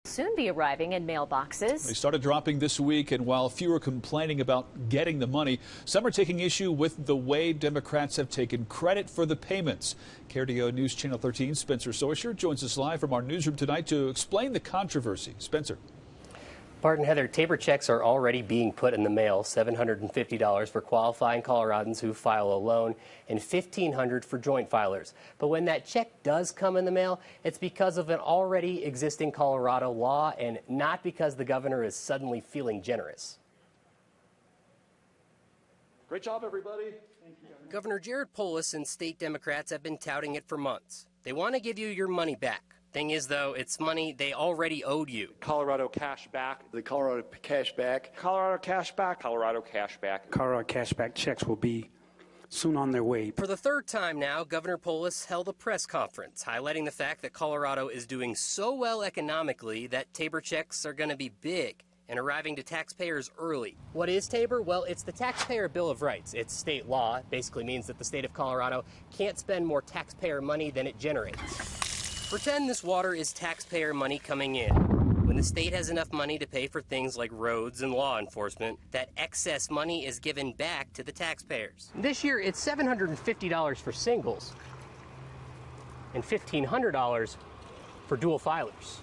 soon be arriving in mailboxes. They started dropping this week, and while few are complaining about getting the money, some are taking issue with the way Democrats have taken credit for the payments. KRDO News Channel 13 Spencer Soisher joins us live from our newsroom tonight to explain the controversy. Spencer. Bart and Heather, TABOR checks are already being put in the mail, $750 for qualifying Coloradans who file a loan and $1,500 for joint filers. But when that check does come in the mail, it's because of an already existing Colorado law and not because the governor is suddenly feeling generous. Great job, everybody. Governor Jared Polis and state Democrats have been touting it for months. They want to give you your money back. Thing is, though, it's money they already owed you. Colorado Cashback. The Colorado Cashback. Colorado Cashback. Colorado Cashback. Colorado Cashback checks will be soon on their way. For the third time now, Governor Polis held a press conference highlighting the fact that Colorado is doing so well economically that TABOR checks are going to be big and arriving to taxpayers early. What is TABOR? Well, it's the Taxpayer Bill of Rights. It's state law. It basically means that the state of Colorado can't spend more taxpayer money than it generates. Pretend this water is taxpayer money coming in. When the state has enough money to pay for things like roads and law enforcement, that excess money is given back to the taxpayers. This year, it's $750 for singles and $1,500 for dual filers.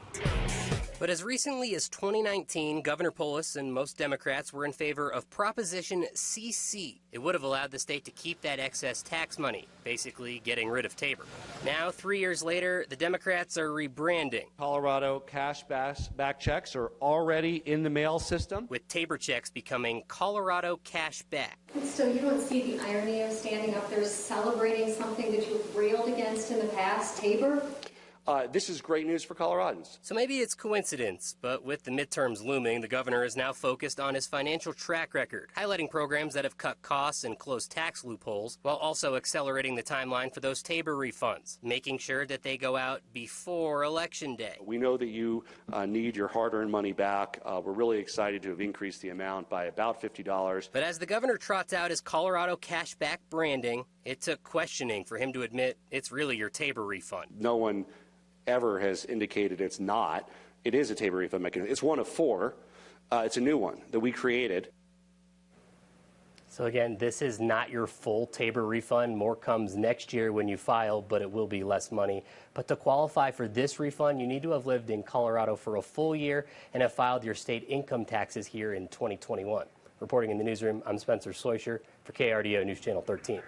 But as recently as 2019, Governor Polis and most Democrats were in favor of Proposition CC. It would have allowed the state to keep that excess tax money, basically getting rid of TABOR. Now, 3 years later, the Democrats are rebranding. Colorado Cashback checks are already in the mail system, with TABOR checks becoming Colorado Cashback. So you don't see the irony of standing up there celebrating something that you've railed against in the past, TABOR? This is great news for Coloradans. So maybe it's coincidence, but with the midterms looming, the governor is now focused on his financial track record, highlighting programs that have cut costs and closed tax loopholes, while also accelerating the timeline for those TABOR refunds, making sure that they go out before Election Day. We know that you need your hard-earned money back. We're really excited to have increased the amount by about $50. But as the governor trots out his Colorado Cashback branding, it took questioning for him to admit it's really your TABOR refund. No one ever has indicated it's not. It is a TABOR refund mechanism. It's one of four. It's a new one that we created. So again, this is not your full TABOR refund. More comes next year when you file, but it will be less money. But to qualify for this refund, you need to have lived in Colorado for a full year and have filed your state income taxes here in 2021. Reporting in the newsroom, I'm Spencer Soisher for KRDO News Channel 13.